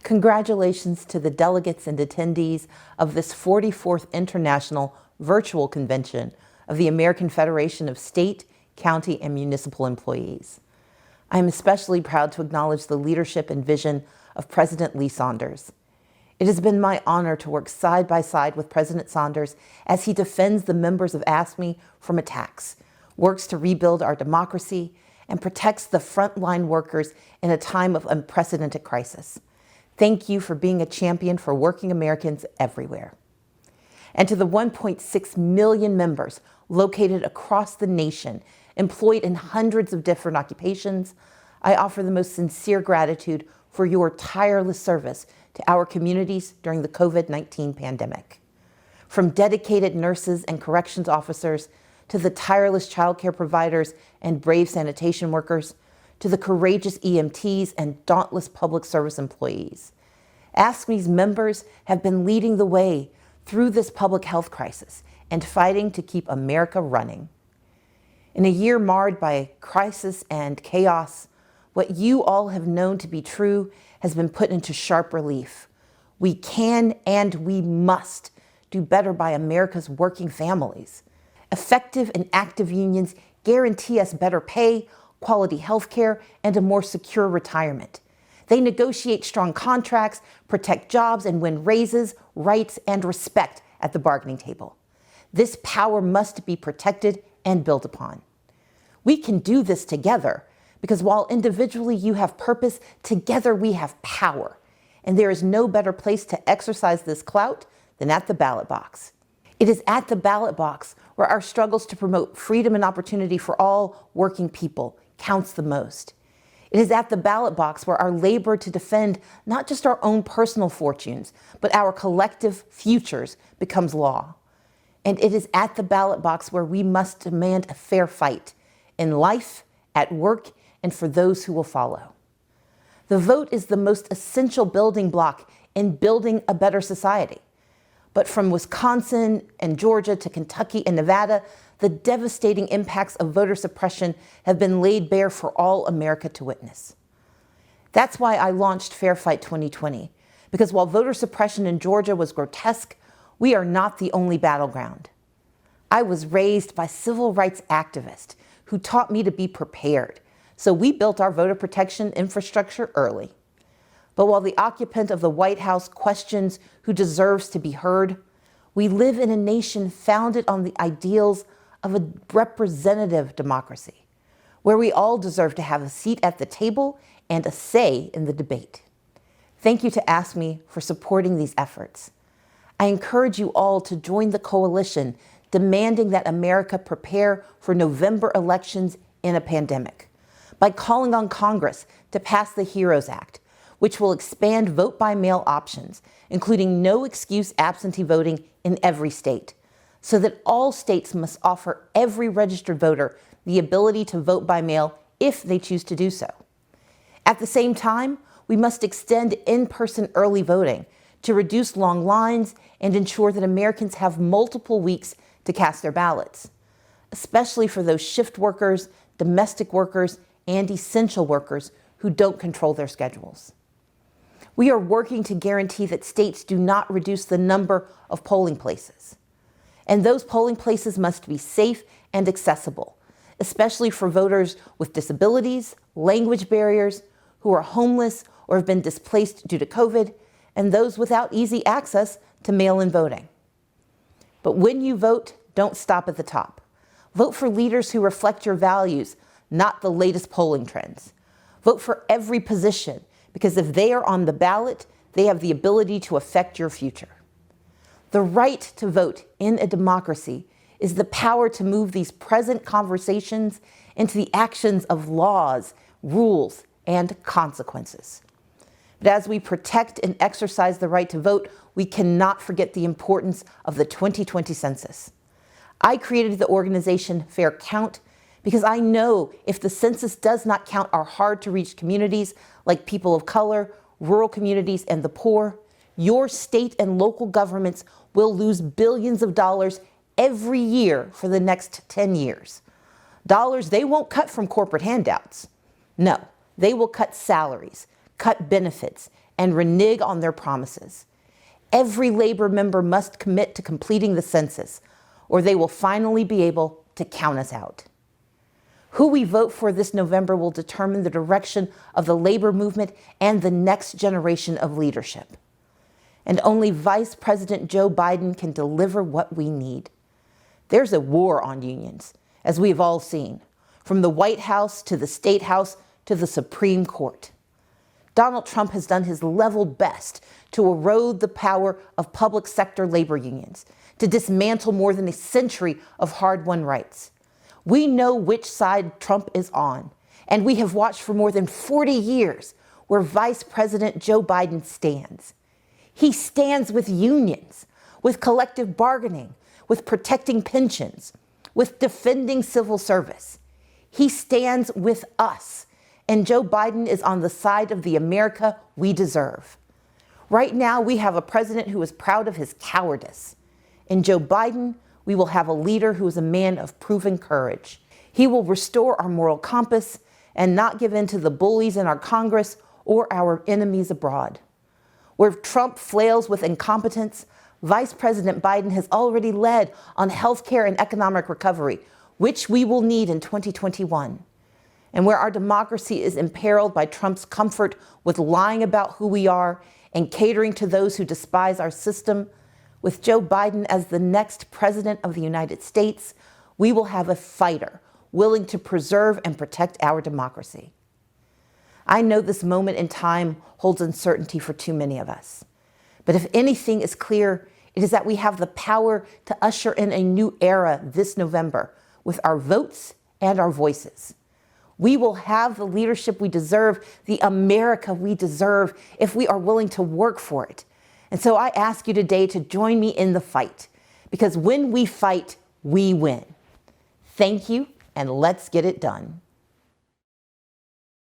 Congratulations to the delegates and attendees of this 44th International Virtual Convention of the American Federation of State, County, and Municipal Employees. I am especially proud to acknowledge the leadership and vision of President Lee Saunders. It has been my honor to work side by side with President Saunders as he defends the members of AFSCME from attacks, works to rebuild our democracy, and protects the frontline workers in a time of unprecedented crisis. Thank you for being a champion for working Americans everywhere. And to the 1.6 million members located across the nation, employed in hundreds of different occupations, I offer the most sincere gratitude for your tireless service to our communities during the COVID-19 pandemic. From dedicated nurses and corrections officers to the tireless childcare providers and brave sanitation workers, to the courageous EMTs and dauntless public service employees. AFSCME's members have been leading the way through this public health crisis and fighting to keep America running. In a year marred by crisis and chaos, what you all have known to be true has been put into sharp relief. We can and we must do better by America's working families. Effective and active unions guarantee us better pay, quality health care, and a more secure retirement. They negotiate strong contracts, protect jobs, and win raises, rights, and respect at the bargaining table. This power must be protected and built upon. We can do this together because while individually you have purpose, together we have power. And there is no better place to exercise this clout than at the ballot box. It is at the ballot box where our struggles to promote freedom and opportunity for all working people counts the most. It is at the ballot box where our labor to defend not just our own personal fortunes, but our collective futures becomes law. And it is at the ballot box where we must demand a fair fight in life, at work, and for those who will follow. The vote is the most essential building block in building a better society. But from Wisconsin and Georgia to Kentucky and Nevada, the devastating impacts of voter suppression have been laid bare for all America to witness. That's why I launched Fair Fight 2020, because while voter suppression in Georgia was grotesque, we are not the only battleground. I was raised by civil rights activists who taught me to be prepared, so we built our voter protection infrastructure early. But while the occupant of the White House questions who deserves to be heard, we live in a nation founded on the ideals of a representative democracy, where we all deserve to have a seat at the table and a say in the debate. Thank you to AFSCME for supporting these efforts. I encourage you all to join the coalition demanding that America prepare for November elections in a pandemic by calling on Congress to pass the HEROES Act, which will expand vote-by-mail options, including no-excuse absentee voting in every state, so that all states must offer every registered voter the ability to vote by mail if they choose to do so. At the same time, we must extend in-person early voting to reduce long lines and ensure that Americans have multiple weeks to cast their ballots, especially for those shift workers, domestic workers, and essential workers who don't control their schedules. We are working to guarantee that states do not reduce the number of polling places. And those polling places must be safe and accessible, especially for voters with disabilities, language barriers, who are homeless or have been displaced due to COVID, and those without easy access to mail-in voting. But when you vote, don't stop at the top. Vote for leaders who reflect your values, not the latest polling trends. Vote for every position, because if they are on the ballot, they have the ability to affect your future. The right to vote in a democracy is the power to move these present conversations into the actions of laws, rules, and consequences. But as we protect and exercise the right to vote, we cannot forget the importance of the 2020 census. I created the organization Fair Count because I know if the census does not count our hard-to-reach communities like people of color, rural communities, and the poor, your state and local governments will lose billions of dollars every year for the next 10 years. Dollars they won't cut from corporate handouts. No, they will cut salaries, cut benefits, and renege on their promises. Every labor member must commit to completing the census, or they will finally be able to count us out. Who we vote for this November will determine the direction of the labor movement and the next generation of leadership. And only Vice President Joe Biden can deliver what we need. There's a war on unions, as we have all seen, from the White House to the State House to the Supreme Court. Donald Trump has done his level best to erode the power of public sector labor unions, to dismantle more than a century of hard-won rights. We know which side Trump is on, and we have watched for more than 40 years where Vice President Joe Biden stands. He stands with unions, with collective bargaining, with protecting pensions, with defending civil service. He stands with us, and Joe Biden is on the side of the America we deserve. Right now, we have a president who is proud of his cowardice. In Joe Biden, we will have a leader who is a man of proven courage. He will restore our moral compass and not give in to the bullies in our Congress or our enemies abroad. Where Trump flails with incompetence, Vice President Biden has already led on healthcare and economic recovery, which we will need in 2021. And where our democracy is imperiled by Trump's comfort with lying about who we are and catering to those who despise our system, with Joe Biden as the next president of the United States, we will have a fighter willing to preserve and protect our democracy. I know this moment in time holds uncertainty for too many of us. But if anything is clear, it is that we have the power to usher in a new era this November with our votes and our voices. We will have the leadership we deserve, the America we deserve, if we are willing to work for it. And so I ask you today to join me in the fight, because when we fight, we win. Thank you, and let's get it done.